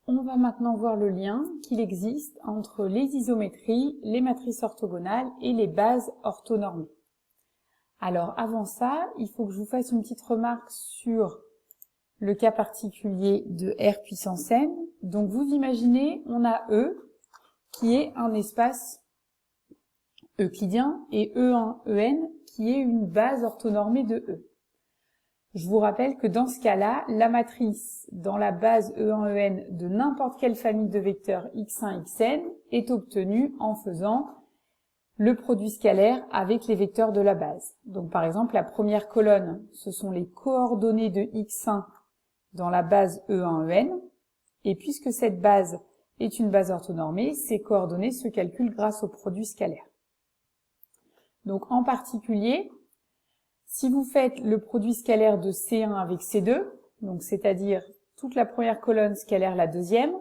On va maintenant voir le lien qu'il existe entre les isométries, les matrices orthogonales et les bases orthonormées. Alors avant ça, il faut que je vous fasse une petite remarque sur le cas particulier de R puissance n. Donc vous imaginez, on a E qui est un espace euclidien et E1, En qui est une base orthonormée de E. Je vous rappelle que dans ce cas-là, la matrice dans la base E1, En de n'importe quelle famille de vecteurs x1, xn est obtenue en faisant le produit scalaire avec les vecteurs de la base. Donc par exemple, la première colonne, ce sont les coordonnées de x1 dans la base E1, En. Et puisque cette base est une base orthonormée, ces coordonnées se calculent grâce au produit scalaire. Donc en particulier, si vous faites le produit scalaire de C1 avec C2, donc c'est-à-dire toute la première colonne scalaire la deuxième,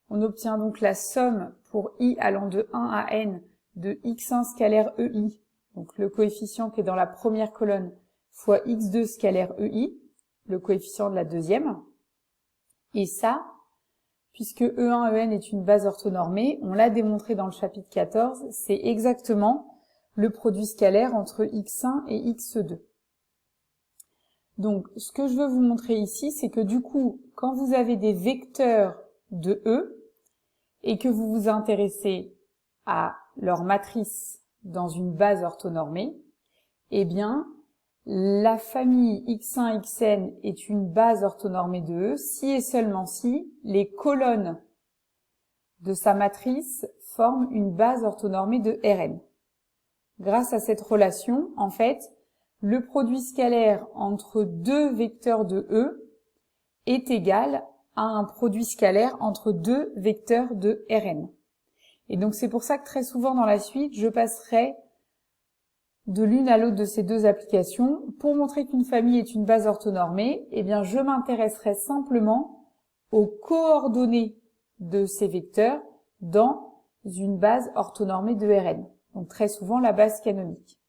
on obtient donc la somme pour i allant de 1 à n de x1 scalaire EI, donc le coefficient qui est dans la première colonne, fois x2 scalaire EI, le coefficient de la deuxième. Et ça, puisque E1, En est une base orthonormée, on l'a démontré dans le chapitre 14, c'est exactement le produit scalaire entre x1 et x2. Donc, ce que je veux vous montrer ici, c'est que du coup, quand vous avez des vecteurs de E et que vous vous intéressez à leur matrice dans une base orthonormée, eh bien, la famille x1, xn est une base orthonormée de E si et seulement si les colonnes de sa matrice forment une base orthonormée de Rn. Grâce à cette relation, en fait, le produit scalaire entre deux vecteurs de E est égal à un produit scalaire entre deux vecteurs de Rn. Et donc c'est pour ça que très souvent dans la suite, je passerai de l'une à l'autre de ces deux applications. Pour montrer qu'une famille est une base orthonormée, eh bien je m'intéresserai simplement aux coordonnées de ces vecteurs dans une base orthonormée de Rn. Donc très souvent la base canonique.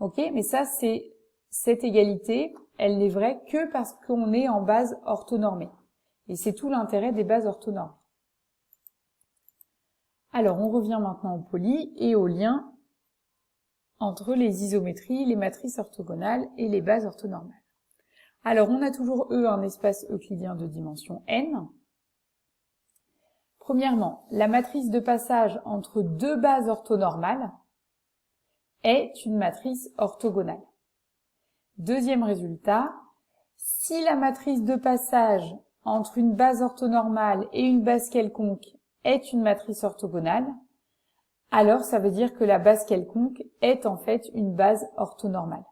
Ok, mais ça c'est cette égalité, elle n'est vraie que parce qu'on est en base orthonormée. Et c'est tout l'intérêt des bases orthonormées. Alors on revient maintenant au poly et au lien entre les isométries, les matrices orthogonales et les bases orthonormales. Alors on a toujours E un espace euclidien de dimension n. Premièrement, la matrice de passage entre deux bases orthonormales est une matrice orthogonale. Deuxième résultat, si la matrice de passage entre une base orthonormale et une base quelconque est une matrice orthogonale, alors ça veut dire que la base quelconque est en fait une base orthonormale.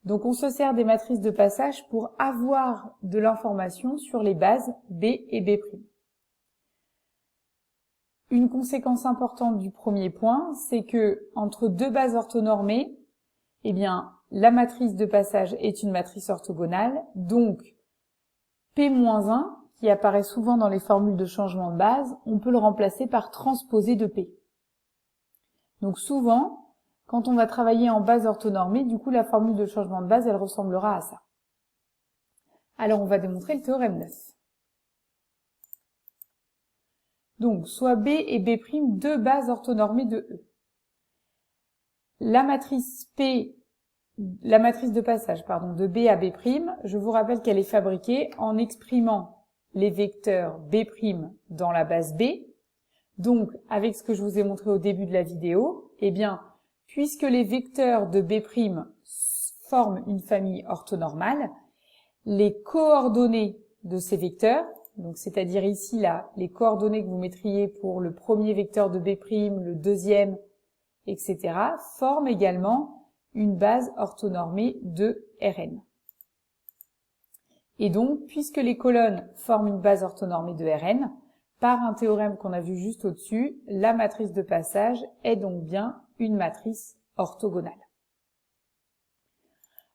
Donc on se sert des matrices de passage pour avoir de l'information sur les bases B et B'. Une conséquence importante du premier point, c'est que entre deux bases orthonormées, eh bien, la matrice de passage est une matrice orthogonale, donc P-1, qui apparaît souvent dans les formules de changement de base, on peut le remplacer par transposé de P. Donc souvent, quand on va travailler en base orthonormée, du coup la formule de changement de base, elle ressemblera à ça. Alors on va démontrer le théorème 9. Donc, soit B et B', deux bases orthonormées de E. La matrice de passage, de B à B', je vous rappelle qu'elle est fabriquée en exprimant les vecteurs B' dans la base B. Donc, avec ce que je vous ai montré au début de la vidéo, eh bien, puisque les vecteurs de B' forment une famille orthonormale, les coordonnées de ces vecteurs, donc c'est-à-dire ici là, les coordonnées que vous mettriez pour le premier vecteur de B', le deuxième, etc., forment également une base orthonormée de Rn. Et donc, puisque les colonnes forment une base orthonormée de Rn, par un théorème qu'on a vu juste au-dessus, la matrice de passage est donc bien une matrice orthogonale.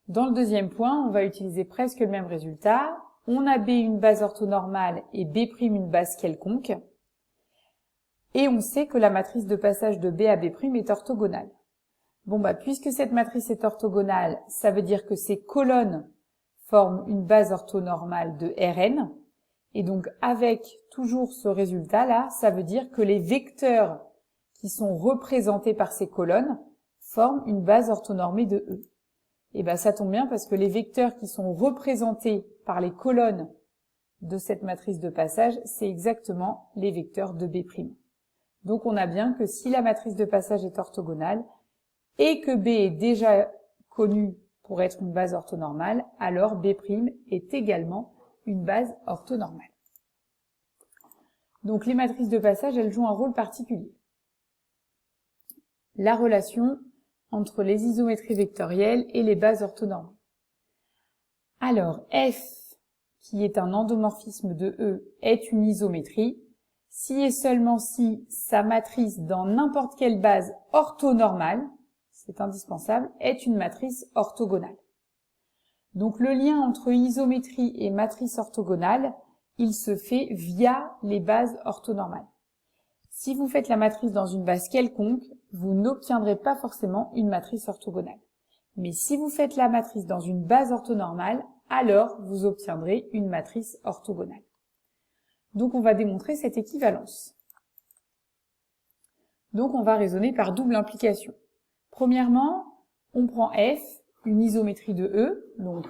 Dans le deuxième point, on va utiliser presque le même résultat. On a B une base orthonormale et B' une base quelconque. Et on sait que la matrice de passage de B à B' est orthogonale. Bon puisque cette matrice est orthogonale, ça veut dire que ces colonnes forment une base orthonormale de Rn. Et donc, avec toujours ce résultat-là, ça veut dire que les vecteurs qui sont représentés par ces colonnes forment une base orthonormée de E. Et ben, ça tombe bien parce que les vecteurs qui sont représentés par les colonnes de cette matrice de passage, c'est exactement les vecteurs de B'. Donc, on a bien que si la matrice de passage est orthogonale et que B est déjà connue pour être une base orthonormale, alors B' est également une base orthonormale. Donc les matrices de passage, elles jouent un rôle particulier. La relation entre les isométries vectorielles et les bases orthonormales. Alors, F, qui est un endomorphisme de E, est une isométrie si et seulement si sa matrice dans n'importe quelle base orthonormale, c'est indispensable, est une matrice orthogonale. Donc le lien entre isométrie et matrice orthogonale, il se fait via les bases orthonormales. Si vous faites la matrice dans une base quelconque, vous n'obtiendrez pas forcément une matrice orthogonale. Mais si vous faites la matrice dans une base orthonormale, alors vous obtiendrez une matrice orthogonale. Donc on va démontrer cette équivalence. Donc on va raisonner par double implication. Premièrement, on prend F, une isométrie de E, donc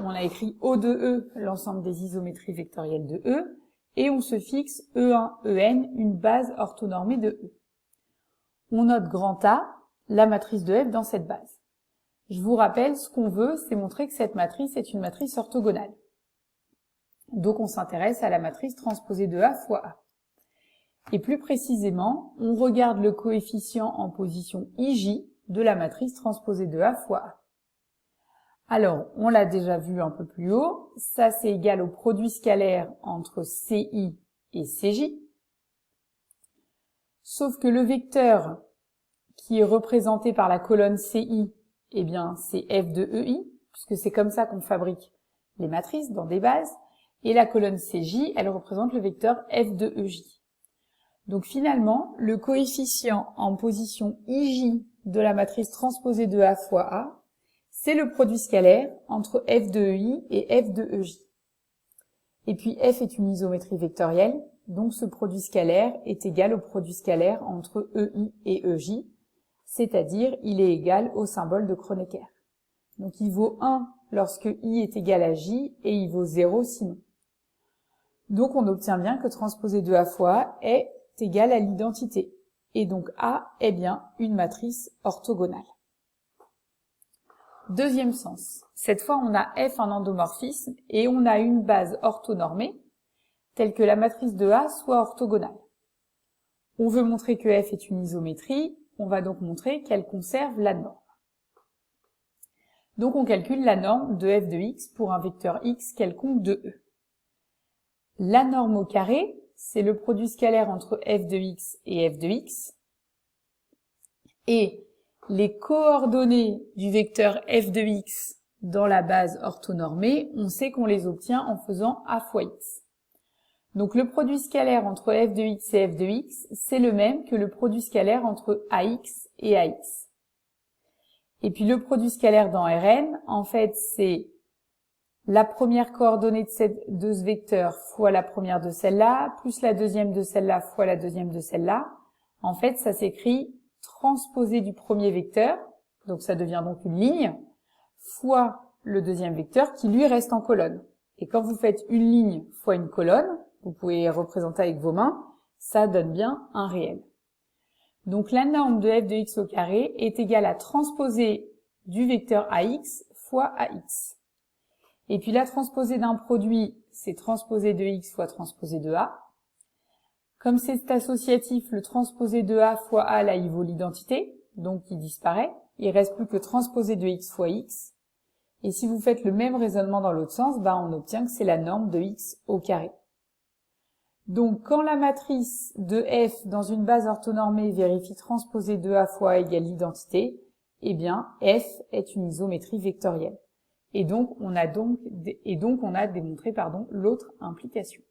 on a écrit O de E, l'ensemble des isométries vectorielles de E, et on se fixe E1, En, une base orthonormée de E. On note grand A, la matrice de F dans cette base. Je vous rappelle, ce qu'on veut, c'est montrer que cette matrice est une matrice orthogonale. Donc on s'intéresse à la matrice transposée de A fois A. Et plus précisément, on regarde le coefficient en position IJ de la matrice transposée de A fois A. Alors, on l'a déjà vu un peu plus haut, ça c'est égal au produit scalaire entre CI et CJ. Sauf que le vecteur qui est représenté par la colonne CI, eh bien c'est F de EI, puisque c'est comme ça qu'on fabrique les matrices dans des bases, et la colonne CJ, elle représente le vecteur F de EJ. Donc finalement, le coefficient en position IJ de la matrice transposée de A fois A, c'est le produit scalaire entre F de EI et F de EJ. Et puis F est une isométrie vectorielle, donc ce produit scalaire est égal au produit scalaire entre EI et EJ, c'est-à-dire il est égal au symbole de Kronecker. Donc il vaut 1 lorsque I est égal à J et il vaut 0 sinon. Donc on obtient bien que transposé de A fois A est égal à l'identité. Et donc A est bien une matrice orthogonale. Deuxième sens. Cette fois, on a F un endomorphisme et on a une base orthonormée, telle que la matrice de A soit orthogonale. On veut montrer que F est une isométrie, on va donc montrer qu'elle conserve la norme. Donc on calcule la norme de F de X pour un vecteur X quelconque de E. La norme au carré, c'est le produit scalaire entre F de X et F de X. Et les coordonnées du vecteur F de X dans la base orthonormée, on sait qu'on les obtient en faisant A fois X. Donc le produit scalaire entre F de X et F de X, c'est le même que le produit scalaire entre AX et AX. Et puis le produit scalaire dans Rn, en fait, c'est la première coordonnée de ce vecteur fois la première de celle-là, plus la deuxième de celle-là fois la deuxième de celle-là. En fait, ça s'écrit transposé du premier vecteur, donc ça devient donc une ligne, fois le deuxième vecteur qui lui reste en colonne. Et quand vous faites une ligne fois une colonne, vous pouvez représenter avec vos mains, ça donne bien un réel. Donc la norme de f de x au carré est égale à transposé du vecteur ax fois ax. Et puis la transposée d'un produit, c'est transposé de x fois transposé de a. Comme c'est associatif, le transposé de a fois a, là, il vaut l'identité, donc il disparaît. Il reste plus que transposé de x fois x. Et si vous faites le même raisonnement dans l'autre sens, on obtient que c'est la norme de x au carré. Donc quand la matrice de f dans une base orthonormée vérifie transposé de a fois a égale l'identité, eh bien f est une isométrie vectorielle. Et donc on a démontré l'autre implication.